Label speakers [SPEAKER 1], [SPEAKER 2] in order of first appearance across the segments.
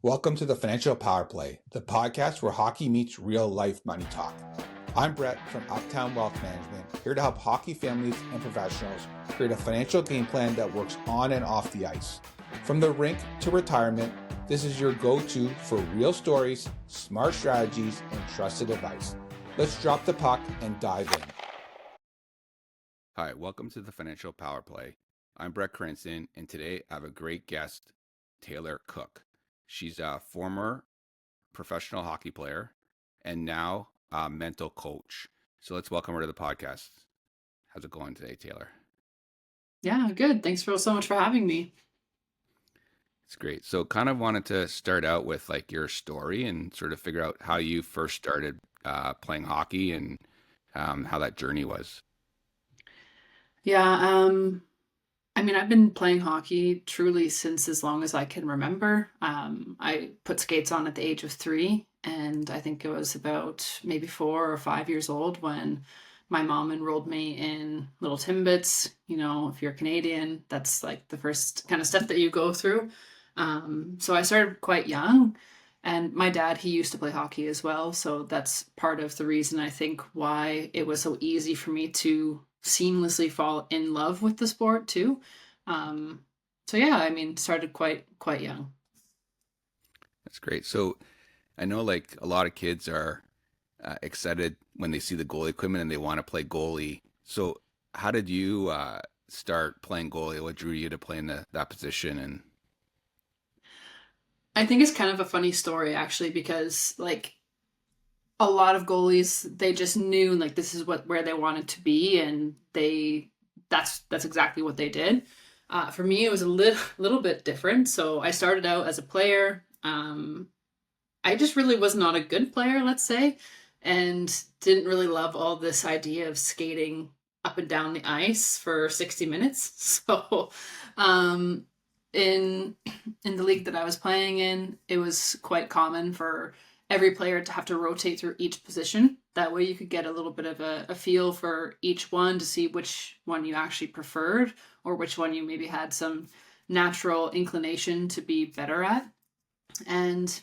[SPEAKER 1] Welcome to the Financial Power Play, the podcast where hockey meets real life money talk. I'm Brett from Uptown Wealth Management, here to help hockey families and professionals create a financial game plan that works on and off the ice. From the rink to retirement, this is your go-to for real stories, smart strategies, and trusted advice. Let's drop the puck and dive in.
[SPEAKER 2] Hi, welcome to the Financial Power Play. I'm Brett Cranson, and today I have a great guest, Taylor Cook. She's a former professional hockey player and now a mental coach. So let's welcome her to the podcast. How's it going today, Taylor?
[SPEAKER 3] Yeah, good. Thanks so much for having me.
[SPEAKER 2] It's great. So kind of wanted to start out with like your story and sort of figure out how you first started playing hockey and how that journey was.
[SPEAKER 3] Yeah, I've been playing hockey truly since as long as I can remember. I put skates on at the age of 3, and I think it was about maybe 4 or 5 years old when my mom enrolled me in Little Timbits. You know, if you're Canadian, that's like the first kind of stuff that you go through. So I started quite young, and my dad, he used to play hockey as well. So that's part of the reason I think why it was so easy for me to seamlessly fall in love with the sport too. Um, so yeah, started quite young.
[SPEAKER 2] That's great. So I know like a lot of kids are excited when they see the goalie equipment and they want to play goalie. So how did you start playing goalie? What drew you to play in that position? And
[SPEAKER 3] I think it's kind of a funny story actually because like a lot of goalies they just knew like this is where they wanted to be and that's exactly what they did. For me, it was a little bit different. So I started out as a player. I just really was not a good player, let's say, and didn't really love all this idea of skating up and down the ice for 60 minutes. So, um, in in the league that I was playing in, it was quite common for every player to have to rotate through each position. That way, you could get a little bit of a feel for each one to see which one you actually preferred or which one you maybe had some natural inclination to be better at. And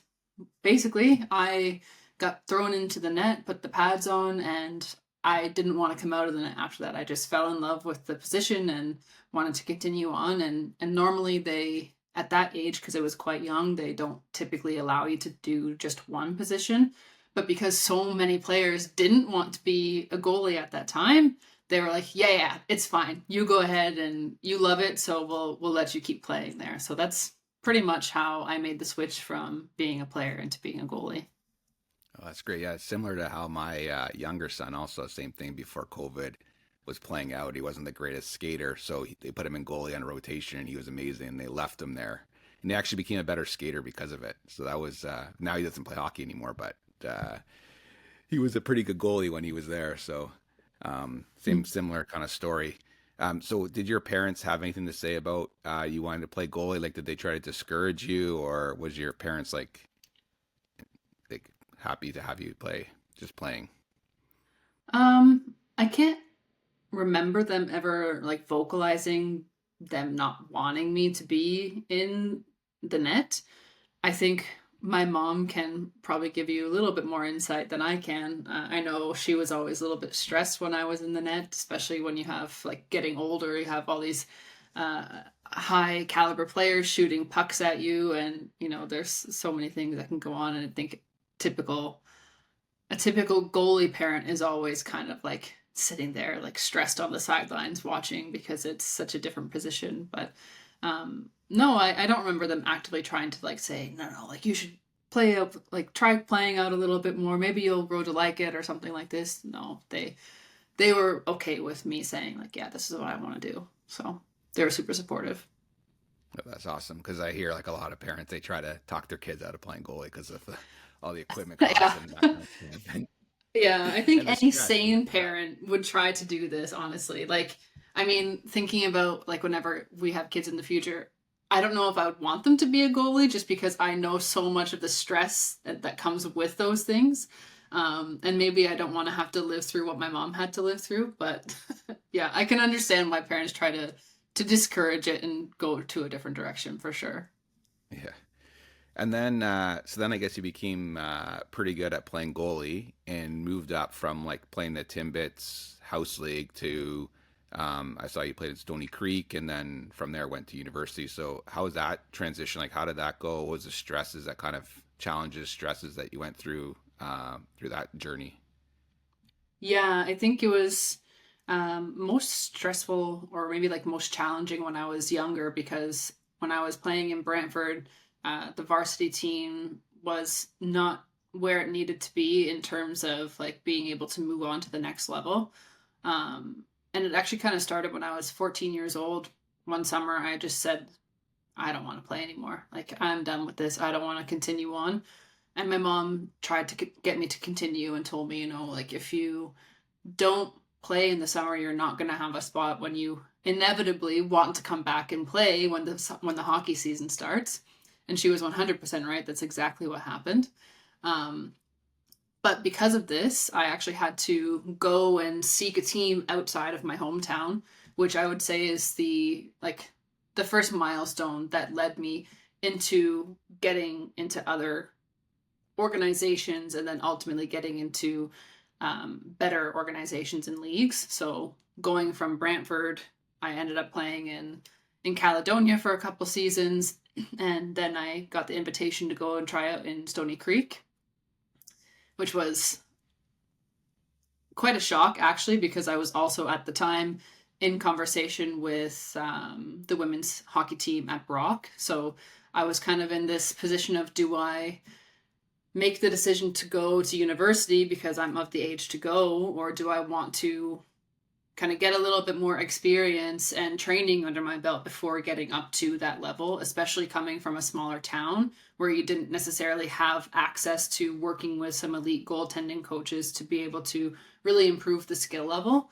[SPEAKER 3] basically, I got thrown into the net, put the pads on, and I didn't want to come out of the net after that. I just fell in love with the position and wanted to continue on. And normally they at that age, because it was quite young, they don't typically allow you to do just one position. But because so many players didn't want to be a goalie at that time, they were like, yeah, it's fine. You go ahead and you love it, so we'll let you keep playing there. So that's pretty much how I made the switch from being a player into being a goalie.
[SPEAKER 2] oh, that's great. Yeah, it's similar to how my younger son also same thing before COVID was playing out. He wasn't the greatest skater, so they put him in goalie on rotation, and he was amazing. And they left him there, and he actually became a better skater because of it. So that was now he doesn't play hockey anymore, but he was a pretty good goalie when he was there. So same similar kind of story. So did your parents have anything to say about you wanting to play goalie? Like, did they try to discourage you, or was your parents like happy to have you play, just playing?
[SPEAKER 3] I can't remember them ever like vocalizing them not wanting me to be in the net. I think my mom can probably give you a little bit more insight than I can. I know she was always a little bit stressed when I was in the net, especially when you have like getting older, you have all these high caliber players shooting pucks at you, and you know, there's so many things that can go on. And I think typical a typical goalie parent is always kind of like sitting there like stressed on the sidelines watching because it's such a different position. But no, I don't remember them actively trying to like say no, like you should play out, like try playing out a little bit more, maybe you'll grow to like it or something like this. No, they were okay with me saying like, yeah, this is what I want to do. So they were super supportive.
[SPEAKER 2] Oh, that's awesome because I hear like a lot of parents they try to talk their kids out of playing goalie because of all the equipment costs
[SPEAKER 3] Yeah.
[SPEAKER 2] and that kind of stuff,
[SPEAKER 3] Yeah, I think
[SPEAKER 2] and the
[SPEAKER 3] any
[SPEAKER 2] stress.
[SPEAKER 3] sane parent would try to do this, honestly. Like, thinking about like whenever we have kids in the future, I don't know if I would want them to be a goalie just because I know so much of the stress that comes with those things. And maybe I don't want to have to live through what my mom had to live through, but yeah, I can understand why parents try to discourage it and go to a different direction for sure.
[SPEAKER 2] Yeah. And then, so then I guess you became pretty good at playing goalie and moved up from like playing the Timbits House League to, I saw you played at Stony Creek, and then from there went to university. So how was that transition? Like, how did that go? What was the stresses, that kind of challenges, stresses that you went through that journey?
[SPEAKER 3] Yeah, I think it was most stressful or maybe like most challenging when I was younger because when I was playing in Brantford, the varsity team was not where it needed to be in terms of like being able to move on to the next level. And it actually kind of started when I was 14 years old. One summer, I just said, I don't want to play anymore. Like, I'm done with this. I don't want to continue on. And my mom tried to get me to continue and told me, like if you don't play in the summer, you're not going to have a spot when you inevitably want to come back and play when the hockey season starts. And she was 100% right. That's exactly what happened. Um, but because of this, I actually had to go and seek a team outside of my hometown, which I would say is the first milestone that led me into getting into other organizations and then ultimately getting into better organizations and leagues. So going from Brantford, I ended up playing in Caledonia for a couple seasons, and then I got the invitation to go and try out in Stony Creek, which was quite a shock actually, because I was also at the time in conversation with the women's hockey team at Brock. So I was kind of in this position of, do I make the decision to go to university because I'm of the age to go, or do I want to kind of get a little bit more experience and training under my belt before getting up to that level, especially coming from a smaller town where you didn't necessarily have access to working with some elite goaltending coaches to be able to really improve the skill level.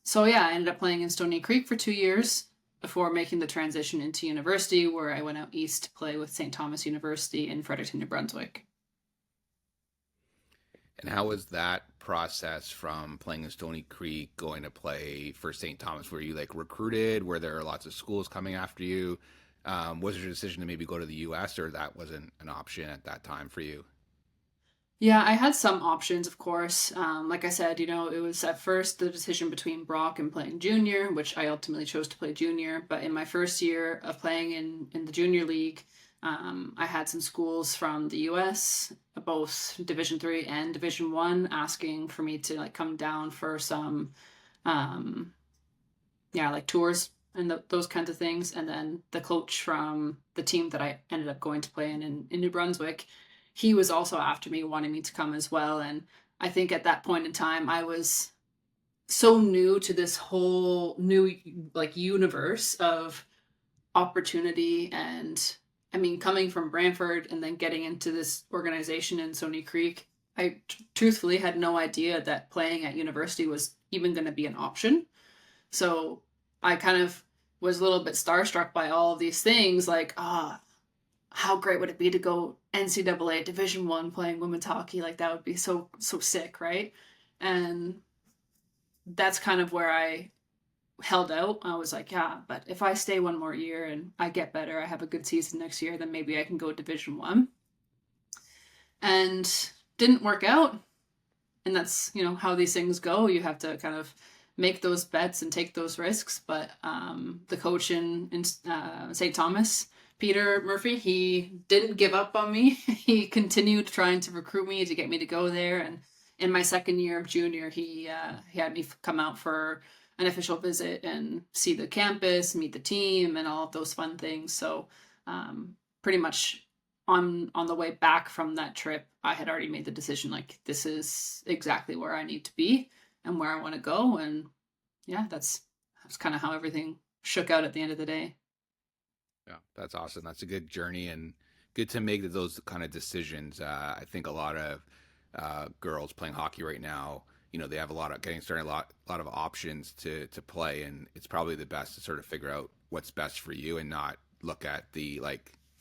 [SPEAKER 3] So yeah, I ended up playing in Stony Creek for 2 years before making the transition into university, where I went out east to play with St. Thomas University in Fredericton, New Brunswick.
[SPEAKER 2] And how was that process from playing in Stony Creek going to play for St. Thomas? Were you like recruited? Were there lots of schools coming after you? Was there a decision to maybe go to the US, or that wasn't an option at that time for you?
[SPEAKER 3] Yeah, I had some options, of course. Like I said, it was at first the decision between Brock and playing junior, which I ultimately chose to play junior. But in my first year of playing in the junior league, I had some schools from the US, both Division 3 and Division 1, asking for me to like come down for some, um, yeah, like tours and those kinds of things. And then the coach from the team that I ended up going to play in New Brunswick, he was also after me, wanting me to come as well. And I think at that point in time, I was so new to this whole new like universe of opportunity. And I mean, coming from Brantford and then getting into this organization in Stony Creek, I truthfully had no idea that playing at university was even going to be an option. So I kind of was a little bit starstruck by all of these things, like, how great would it be to go NCAA Division 1 playing women's hockey? Like, that would be so sick, right? And that's kind of where I held out. I was like, yeah, but if I stay one more year and I get better, I have a good season next year, then maybe I can go Division 1. And didn't work out. And that's, how these things go. You have to kind of make those bets and take those risks. But the coach in St. Thomas, Peter Murphy, he didn't give up on me. He continued trying to recruit me to get me to go there. And in my second year of junior, he had me come out for an official visit and see the campus, meet the team, and all of those fun things. So pretty much on the way back from that trip, I had already made the decision, like, this is exactly where I need to be and where I want to go. And yeah, that's kind of how everything shook out at the end of the day.
[SPEAKER 2] Yeah, that's awesome. That's a good journey and good to make those kind of decisions. I think a lot of girls playing hockey right now, they have getting started, a lot of options to play, and it's probably the best to sort of figure out what's best for you and not look at the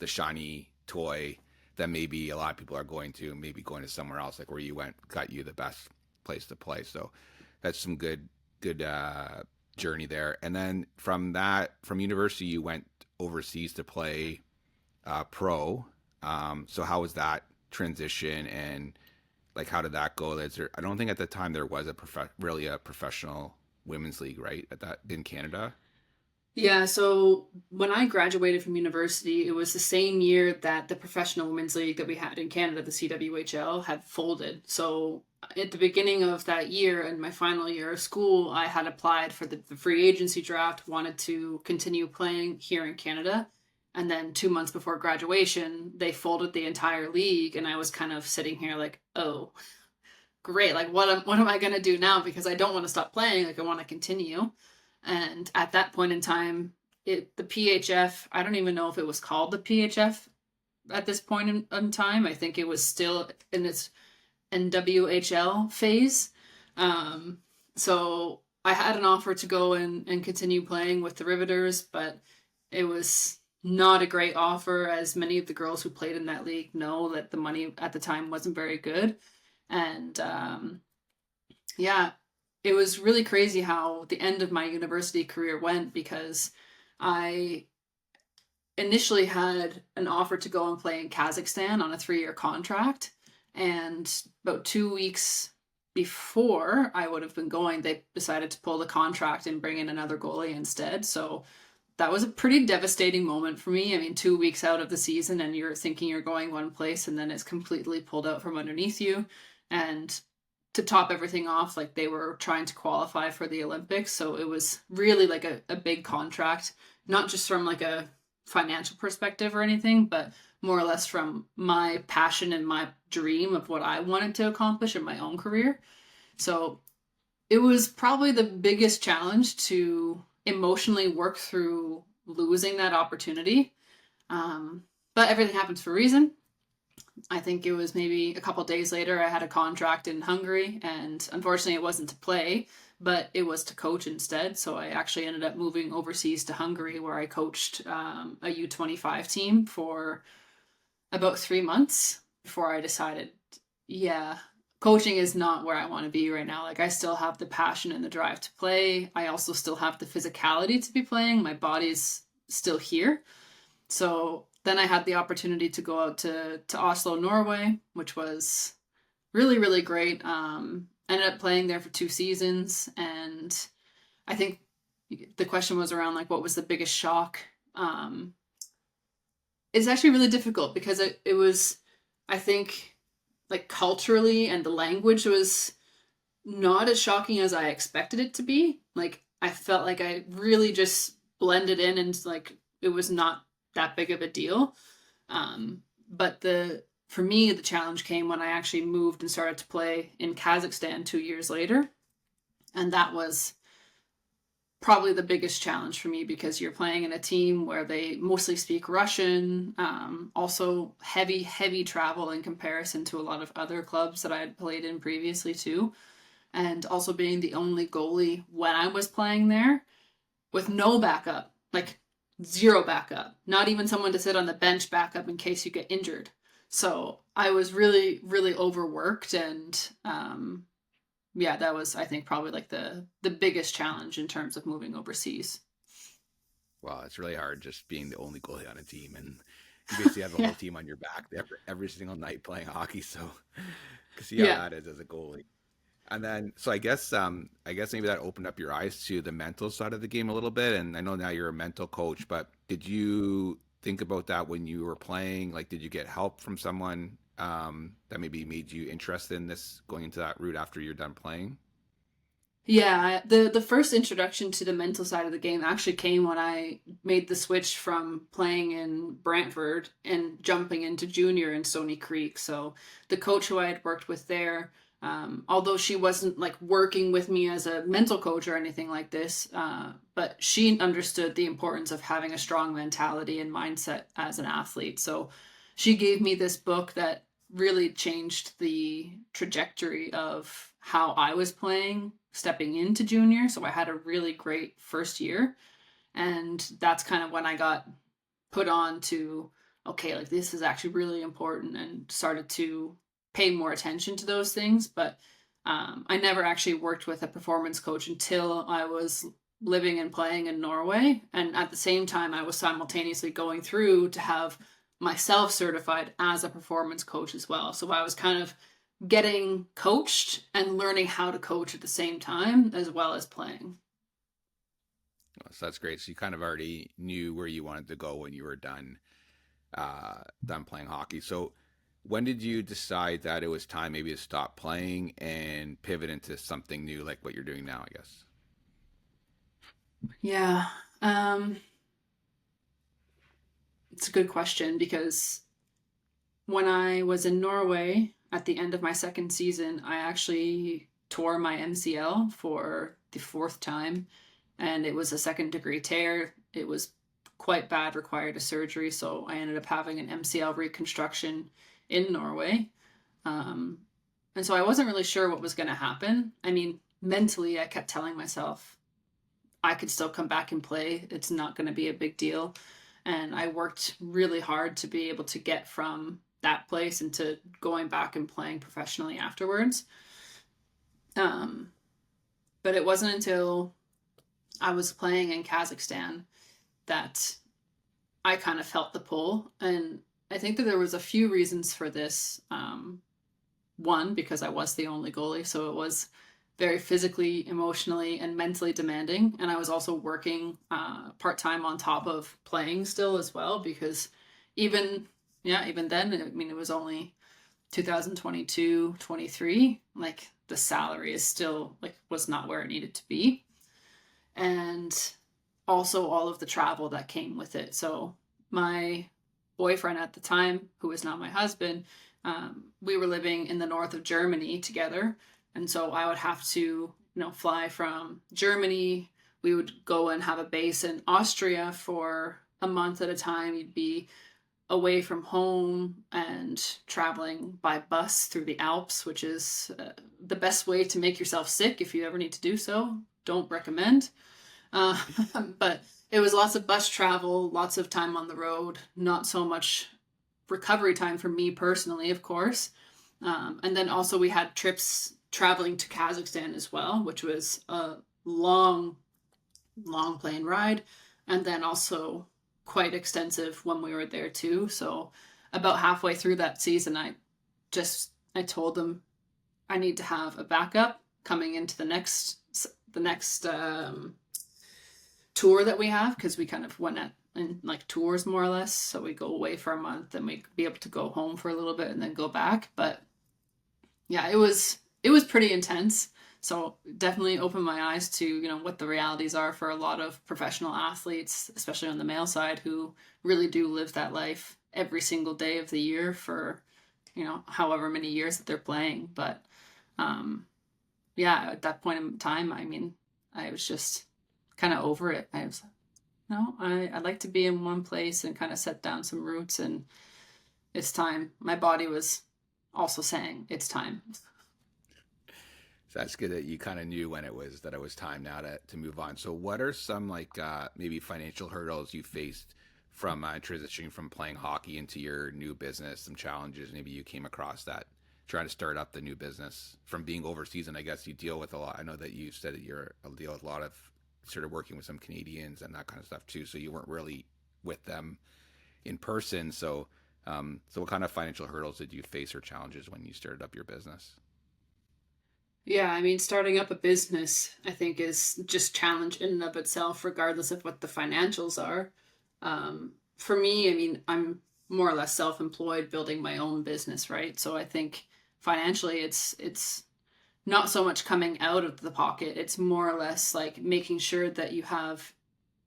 [SPEAKER 2] shiny toy that maybe a lot of people are maybe going to somewhere else, like where you went, got you the best place to play. So that's some good journey there. And then from university, you went overseas to play pro. So how was that transition, and like how did that go? I don't think at the time there was really a professional women's league, right? At that in Canada.
[SPEAKER 3] Yeah, so when I graduated from university, it was the same year that the professional women's league that we had in Canada, the CWHL, had folded. So at the beginning of that year, in my final year of school, I had applied for the free agency draft, wanted to continue playing here in Canada. And then 2 months before graduation, they folded the entire league, and I was kind of sitting here like, oh, great, like what am I gonna do now? Because I don't want to stop playing, like I want to continue. And at that point in time, the PHF, I don't even know if it was called the PHF at this point in time. I think it was still in its NWHL phase. Um, so I had an offer to go and continue playing with the Riveters, but it was not a great offer, as many of the girls who played in that league know that the money at the time wasn't very good. And yeah, it was really crazy how the end of my university career went, because I initially had an offer to go and play in Kazakhstan on a 3-year contract. And about 2 weeks before I would have been going, they decided to pull the contract and bring in another goalie instead. So that was a pretty devastating moment for me. I mean, 2 weeks out of the season and you're thinking you're going one place, and then it's completely pulled out from underneath you. And to top everything off, like they were trying to qualify for the Olympics. So it was really like a big contract, not just from like a financial perspective or anything, but more or less from my passion and my dream of what I wanted to accomplish in my own career. So it was probably the biggest challenge to emotionally work through losing that opportunity. But everything happens for a reason. I think it was maybe a couple days later, I had a contract in Hungary, and unfortunately it wasn't to play, but it was to coach instead. So I actually ended up moving overseas to Hungary, where I coached a U25 team for about 3 months before I decided, yeah, coaching is not where I want to be right now. Like I still have the passion and the drive to play. I also still have the physicality to be playing. My body's still here. So then I had the opportunity to go out to Oslo, Norway, which was really, really great. Ended up playing there for 2 seasons. And I think the question was around like, what was the biggest shock? It's actually really difficult, because it was, I think, like culturally, and the language was not as shocking as I expected it to be. Like I felt like I really just blended in, and like it was not that big of a deal. But for me, the challenge came when I actually moved and started to play in Kazakhstan 2 years later. And that was probably the biggest challenge for me, because you're playing in a team where they mostly speak Russian, also heavy travel in comparison to a lot of other clubs that I had played in previously too. And also being the only goalie when I was playing there, with no backup, like zero backup, not even someone to sit on the bench backup in case you get injured. So I was really, really overworked, and yeah, that was, I think, probably like the biggest challenge in terms of moving overseas.
[SPEAKER 2] Wow, it's really hard just being the only goalie on a team, and you basically have the
[SPEAKER 3] Yeah.
[SPEAKER 2] whole team on your back every single night playing hockey. So, to see how
[SPEAKER 3] Yeah.
[SPEAKER 2] that is as a goalie. And then, so I guess maybe that opened up your eyes to the mental side of the game a little bit. And I know now you're a mental coach, but did you think about that when you were playing? Like, did you get help from someone that maybe made you interested in this, going into that route after you're done playing?
[SPEAKER 3] Yeah, the first introduction to the mental side of the game actually came when I made the switch from playing in Brantford and jumping into junior in Stony Creek. So the coach who I had worked with there, although she wasn't like working with me as a mental coach or anything like this, but she understood the importance of having a strong mentality and mindset as an athlete. So she gave me this book that really changed the trajectory of how I was playing stepping into junior. So I had a really great first year. And that's kind of when I got put on to, okay, like this is actually really important, and started to pay more attention to those things. But I never actually worked with a performance coach until I was living and playing in Norway. And at the same time, I was simultaneously going through to have myself certified as a performance coach as well. So I was kind of getting coached and learning how to coach at the same time as well as playing.
[SPEAKER 2] So that's great. So you kind of already knew where you wanted to go when you were done playing hockey. So when did you decide that it was time maybe to stop playing and pivot into something new, like what you're doing now, I guess?
[SPEAKER 3] Yeah. It's a good question because when I was in Norway at the end of my second season, I actually tore my MCL for the fourth time, and it was a second degree tear. It was quite bad, required a surgery, so I ended up having an MCL reconstruction in Norway. Um, and so I wasn't really sure what was going to happen. I mean, mentally, I kept telling myself I could still come back and play. It's not going to be a big deal. And I worked really hard to be able to get from that place into going back and playing professionally afterwards. Um, but it wasn't until I was playing in Kazakhstan that I kind of felt the pull. And I think that there was a few reasons for this. One, because I was the only goalie, so it was very physically, emotionally, and mentally demanding. And I was also working part-time on top of playing still as well, because even then, I mean, it was only 2022, 23, like the salary is still like was not where it needed to be. And also all of the travel that came with it. So my boyfriend at the time, who is now my husband, we were living in the north of Germany together. And so I would have to, fly from Germany. We would go and have a base in Austria for a month at a time. You'd be away from home and traveling by bus through the Alps, which is the best way to make yourself sick if you ever need to do so. Don't recommend. Uh, but it was lots of bus travel, lots of time on the road, not so much recovery time for me personally, of course. And then also we had trips traveling to Kazakhstan as well, which was a long, long plane ride. And then also quite extensive when we were there too. So about halfway through that season, I told them I need to have a backup coming into the next tour that we have, because we kind of went in like tours more or less. So we go away for a month and we be able to go home for a little bit and then go back. But yeah, it was pretty intense. So definitely opened my eyes to, what the realities are for a lot of professional athletes, especially on the male side, who really do live that life every single day of the year for, however many years that they're playing. But yeah, at that point in time, I mean, I was just kind of over it. I was, no, I'd like to be in one place and kind of set down some roots, and it's time. My body was also saying it's time.
[SPEAKER 2] So that's good that you kind of knew when it was time now to move on. So what are some like maybe financial hurdles you faced from transitioning from playing hockey into your new business? Some challenges maybe you came across that trying to start up the new business from being overseas, and I guess you deal with a lot. I know that you said that you're deal with a lot of sort of working with some Canadians and that kind of stuff too. So you weren't really with them in person. So so what kind of financial hurdles did you face or challenges when you started up your business?
[SPEAKER 3] Yeah, I mean, starting up a business, I think, is just challenge in and of itself, regardless of what the financials are. For me, I mean, I'm more or less self-employed, building my own business, right? So I think financially, it's not so much coming out of the pocket. It's more or less like making sure that you have,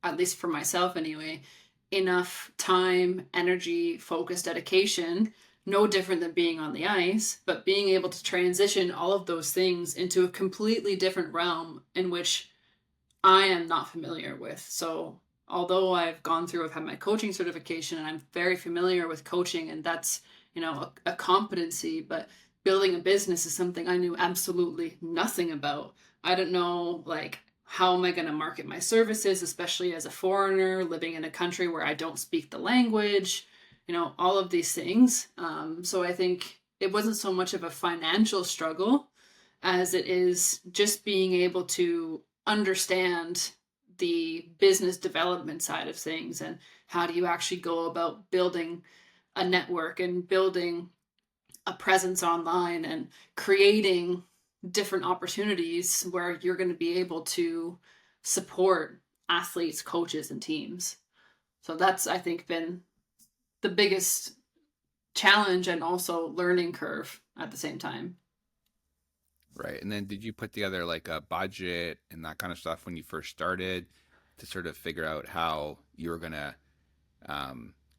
[SPEAKER 3] at least for myself anyway, enough time, energy, focus, dedication, no different than being on the ice, but being able to transition all of those things into a completely different realm in which I am not familiar with. So although I've had my coaching certification and I'm very familiar with coaching, and that's, a competency, but building a business is something I knew absolutely nothing about. I don't know, like, how am I going to market my services, especially as a foreigner living in a country where I don't speak the language, all of these things. So I think it wasn't so much of a financial struggle as it is just being able to understand the business development side of things, and how do you actually go about building a network and building a presence online and creating different opportunities where you're going to be able to support athletes, coaches, and teams. So that's, I think, been the biggest challenge and also learning curve at the same time.
[SPEAKER 2] Right. And then did you put together like a budget and that kind of stuff when you first started to sort of figure out how you were going to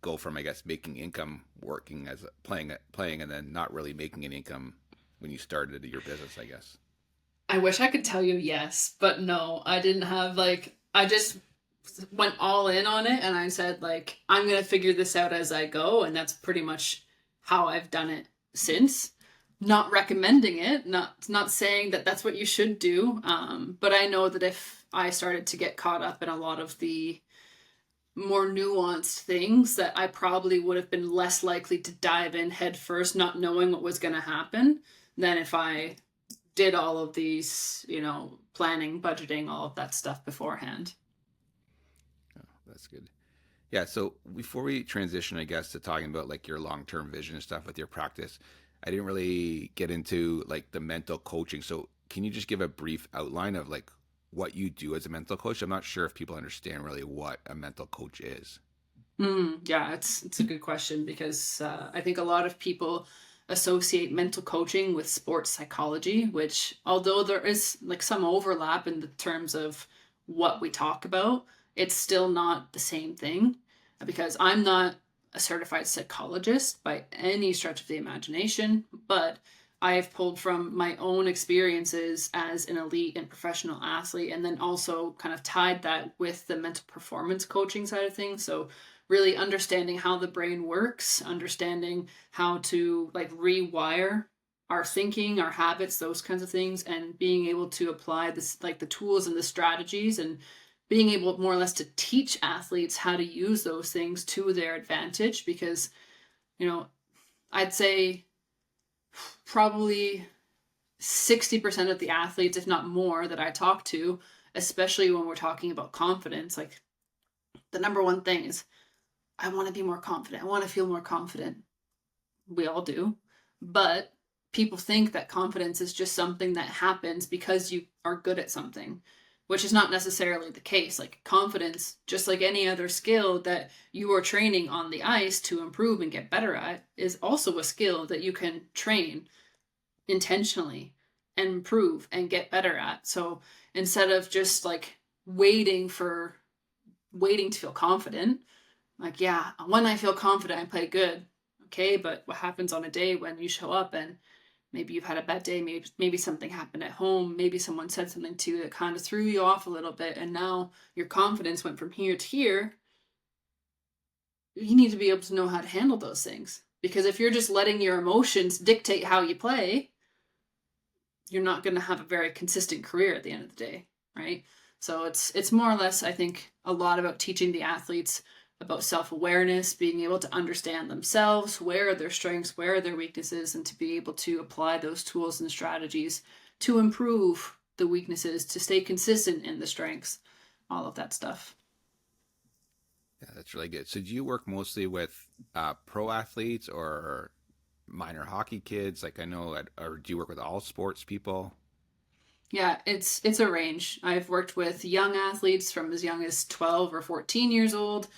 [SPEAKER 2] go from, I guess, making income working as playing and then not really making an income when you started your business, I guess?
[SPEAKER 3] I wish I could tell you yes, but no, I didn't have like, I just went all in on it and I said like, I'm going to figure this out as I go. And that's pretty much how I've done it since. Not recommending it, not saying that that's what you should do. But I know that if I started to get caught up in a lot of the more nuanced things, that I probably would have been less likely to dive in head first, not knowing what was going to happen, than if I did all of these, planning, budgeting, all of that stuff beforehand.
[SPEAKER 2] Oh, that's good. Yeah. So before we transition, I guess, to talking about like your long term vision and stuff with your practice, I didn't really get into like the mental coaching. So can you just give a brief outline of like what you do as a mental coach? I'm not sure if people understand really what a mental coach is.
[SPEAKER 3] Yeah, it's a good question because I think a lot of people associate mental coaching with sports psychology, which although there is like some overlap in the terms of what we talk about, it's still not the same thing because I'm not a certified psychologist by any stretch of the imagination, but I've pulled from my own experiences as an elite and professional athlete and then also kind of tied that with the mental performance coaching side of things. So really understanding how the brain works, understanding how to like rewire our thinking, our habits, those kinds of things, and being able to apply this like the tools and the strategies and being able more or less to teach athletes how to use those things to their advantage because, I'd say probably 60% of the athletes, if not more, that I talk to, especially when we're talking about confidence, like the number one thing is, I want to be more confident. I want to feel more confident. We all do. But people think that confidence is just something that happens because you are good at something, which is not necessarily the case. Like confidence, just like any other skill that you are training on the ice to improve and get better at, is also a skill that you can train intentionally and improve and get better at. So instead of just like waiting to feel confident, like, yeah, when I feel confident, I play good. Okay, but what happens on a day when you show up and maybe you've had a bad day, maybe something happened at home, maybe someone said something to you that kind of threw you off a little bit, and now your confidence went from here to here. You need to be able to know how to handle those things. Because if you're just letting your emotions dictate how you play, you're not going to have a very consistent career at the end of the day, right? So it's more or less, I think, a lot about teaching the athletes about self-awareness, being able to understand themselves, where are their strengths, where are their weaknesses, and to be able to apply those tools and strategies to improve the weaknesses, to stay consistent in the strengths, all of that stuff.
[SPEAKER 2] Yeah, that's really good. So do you work mostly with pro athletes or minor hockey kids? Like I know, or do you work with all sports people?
[SPEAKER 3] Yeah, it's a range. I've worked with young athletes from as young as 12 or 14 years old.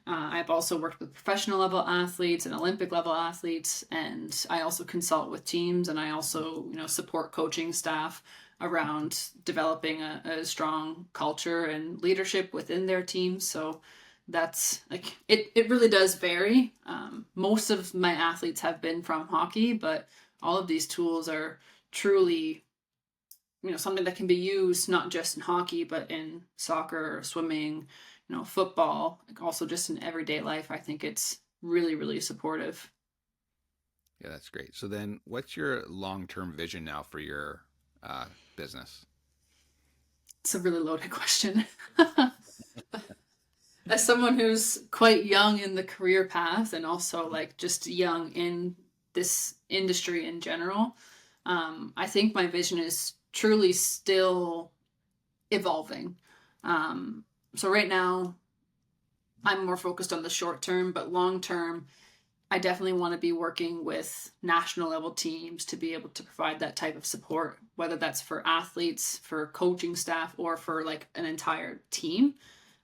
[SPEAKER 3] I've also worked with professional level athletes and Olympic level athletes, and I also consult with teams, and I also, support coaching staff around developing a strong culture and leadership within their teams. So that's like it really does vary. Most of my athletes have been from hockey, but all of these tools are truly something that can be used not just in hockey, but in soccer, swimming, football, like also just in everyday life. I think it's really, really supportive.
[SPEAKER 2] Yeah, that's great. So then, what's your long-term vision now for your business?
[SPEAKER 3] It's a really loaded question. As someone who's quite young in the career path and also like just young in this industry in general, I think my vision is truly still evolving. So right now, I'm more focused on the short term, but long term, I definitely want to be working with national level teams to be able to provide that type of support, whether that's for athletes, for coaching staff, or for like an entire team.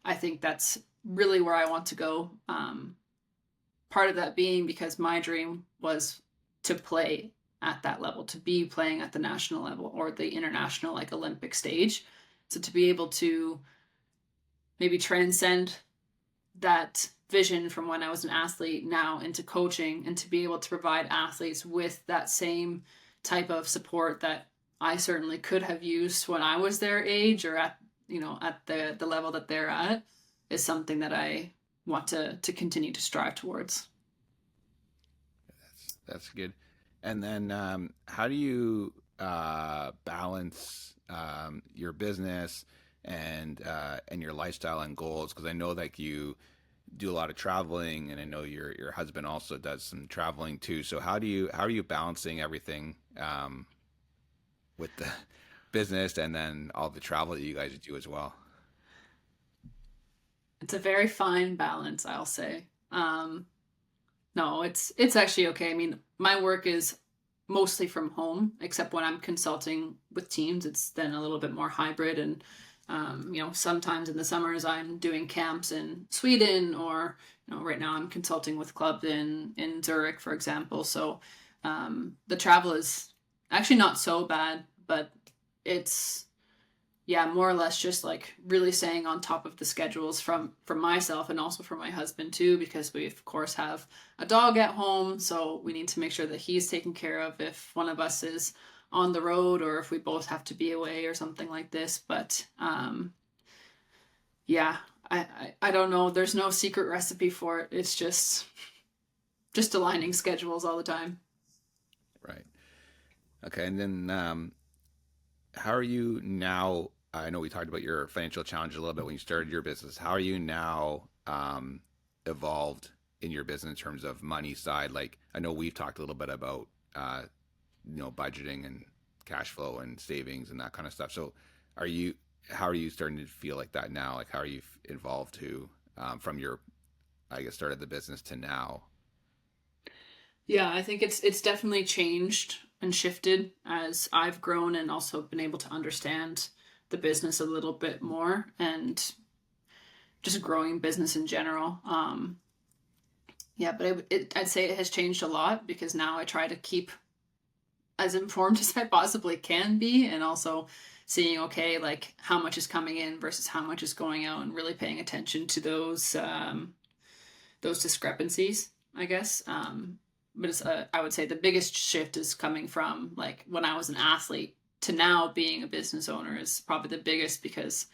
[SPEAKER 3] I think that's really where I want to go. Part of that being because my dream was to play at that level, to be playing at the national level or the international, like Olympic stage. So to be able to maybe transcend that vision from when I was an athlete now into coaching, and to be able to provide athletes with that same type of support that I certainly could have used when I was their age, or at, you know, at the level that they're at, is something that I want to continue to strive towards.
[SPEAKER 2] That's good. And then how do you balance your business and your lifestyle and goals? Because I know that you do a lot of traveling, and I know your husband also does some traveling too. So how are you balancing everything with the business and then all the travel that you guys do as well?
[SPEAKER 3] It's a very fine balance, I'll say. No, it's actually okay. I mean, my work is mostly from home, except when I'm consulting with teams, it's then a little bit more hybrid. And you know, sometimes in the summers I'm doing camps in Sweden, or you know, right now I'm consulting with clubs in Zurich, for example. So the travel is actually not so bad, but it's, yeah, more or less just like really staying on top of the schedules from myself, and also for my husband too, because we of course have a dog at home, so we need to make sure that he's taken care of if one of us is on the road, or if we both have to be away or something like this. But yeah, I don't know, there's no secret recipe for it. It's just aligning schedules all the time.
[SPEAKER 2] Right. Okay. And then how are you now? I know we talked about your financial challenge a little bit when you started your business. How are you now evolved in your business in terms of money side? Like I know we've talked a little bit about budgeting and cash flow and savings and that kind of stuff. So are you how are you starting to feel like that now? Like how are you evolved to from your I guess started the business to now?
[SPEAKER 3] Yeah, I think it's definitely changed and shifted as I've grown and also been able to understand the business a little bit more, and just growing business in general. Yeah, but I'd say it has changed a lot, because now I try to keep as informed as I possibly can be, and also seeing, okay, like how much is coming in versus how much is going out, and really paying attention to those discrepancies, I guess. But it's I would say the biggest shift is coming from like when I was an athlete to now being a business owner is probably the biggest, because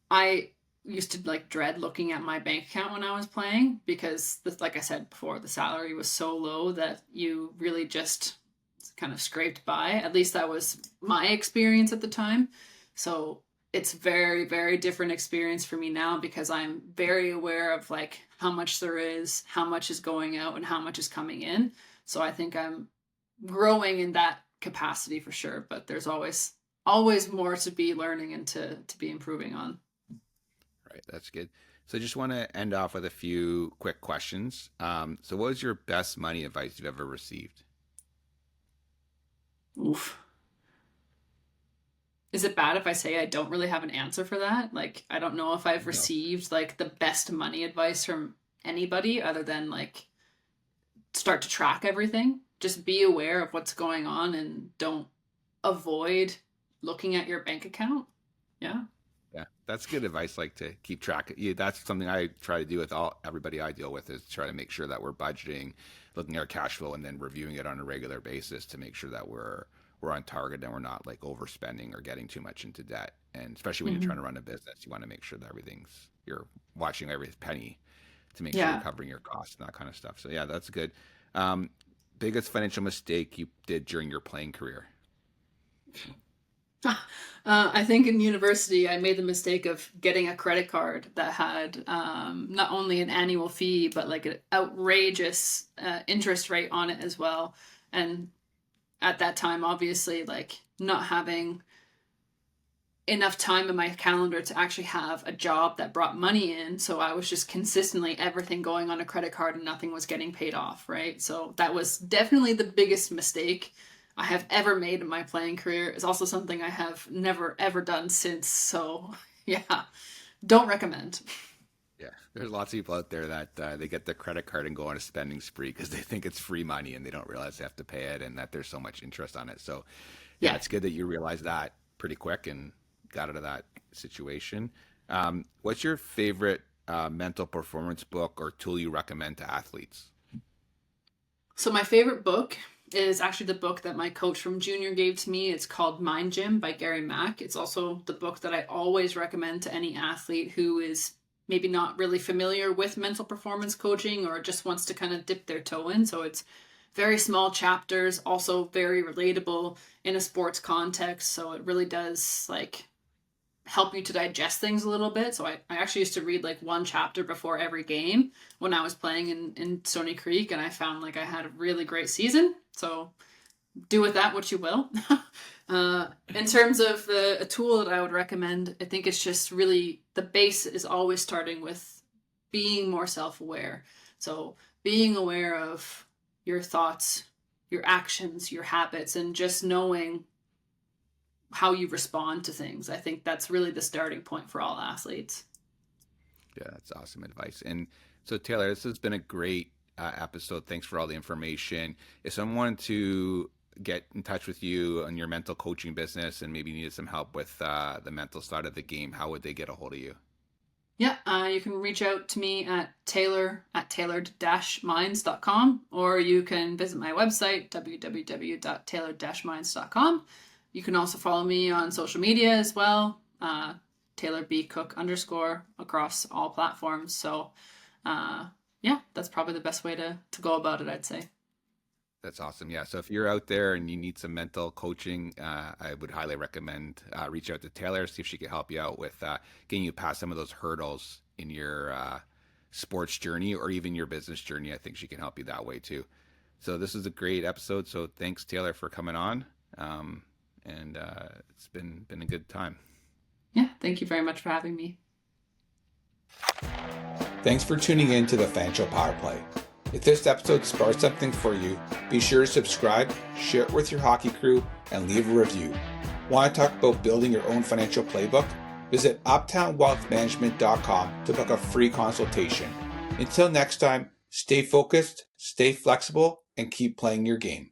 [SPEAKER 3] I used to like dread looking at my bank account when I was playing, because like I said before, the salary was so low that you really just kind of scraped by. At least that was my experience at the time. So it's very, very different experience for me now, because I'm very aware of like how much there is, how much is going out, and how much is coming in. So I think I'm growing in that capacity for sure, but there's always more to be learning and to be improving on.
[SPEAKER 2] Right, that's good. So I just want to end off with a few quick questions. So what was your best money advice you've ever received?
[SPEAKER 3] Oof. Is it bad if I say I don't really have an answer for that? Like, I don't know if I've
[SPEAKER 2] No.
[SPEAKER 3] received like the best money advice from anybody, other than like start to track everything. Just be aware of what's going on, and don't avoid looking at your bank account. Yeah.
[SPEAKER 2] Yeah, that's good advice. Like to keep track. Yeah, that's something I try to do with all everybody I deal with is try to make sure that we're budgeting, looking at our cash flow, and then reviewing it on a regular basis to make sure that we're on target and we're not like overspending or getting too much into debt. And especially when you're trying
[SPEAKER 3] Hmm.
[SPEAKER 2] to run a business, you want to make sure that everything's you're watching every penny to make sure you're
[SPEAKER 3] Yeah.
[SPEAKER 2] covering your costs and that kind of stuff. So yeah, that's good. Um, Biggest financial mistake you did during your playing career?
[SPEAKER 3] I think in university, I made the mistake of getting a credit card that had not only an annual fee, but like an outrageous interest rate on it as well. And at that time, obviously, like not having enough time in my calendar to actually have a job that brought money in. So I was just consistently everything going on a credit card and nothing was getting paid off, right? So that was definitely the biggest mistake I have ever made in my playing career. It's also something I have never ever done since. So yeah, don't recommend.
[SPEAKER 2] Yeah, there's lots of people out there that they get their credit card and go on a spending spree because they think it's free money and they don't realize they have to pay it and that there's so much interest on it. So yeah,
[SPEAKER 3] Yeah.
[SPEAKER 2] it's good that you realized that pretty quick and got out of that situation. What's your favorite mental performance book or tool you recommend to athletes?
[SPEAKER 3] So my favorite book is actually the book that my coach from junior gave to me. It's called Mind Gym by Gary Mack. It's also the book that I always recommend to any athlete who is maybe not really familiar with mental performance coaching or just wants to kind of dip their toe in. So it's very small chapters, also very relatable in a sports context. So it really does like help you to digest things a little bit. So I actually used to read like one chapter before every game when I was playing in Stony Creek, and I found like I had a really great season. So do with that what you will. In terms of a tool that I would recommend, I think it's just really the base is always starting with being more self-aware. So being aware of your thoughts, your actions, your habits, and just knowing how you respond to things. I think that's really the starting point for all athletes.
[SPEAKER 2] Yeah, that's awesome advice. And so, Taylor, this has been a great episode. Thanks for all the information. If someone wanted to get in touch with you on your mental coaching business and maybe needed some help with the mental side of the game, how would they get a hold of you?
[SPEAKER 3] Yeah, you can reach out to me at tailored-minds.com, or you can visit my website, www.tailored-minds.com. You can also follow me on social media as well, Taylor B. Cook _ across all platforms. So yeah, that's probably the best way to go about it, I'd say.
[SPEAKER 2] That's awesome. Yeah. So if you're out there and you need some mental coaching, I would highly recommend reach out to Taylor, see if she can help you out with getting you past some of those hurdles in your sports journey or even your business journey. I think she can help you that way too. So this is a great episode. So thanks, Taylor, for coming on. And it's been a good time.
[SPEAKER 3] Yeah, thank you very much for having me.
[SPEAKER 1] Thanks for tuning in to the Financial Power Play. If this episode sparked something for you, be sure to subscribe, share it with your hockey crew, and leave a review. Want to talk about building your own financial playbook? Visit uptownwealthmanagement.com to book a free consultation. Until next time, stay focused, stay flexible, and keep playing your game.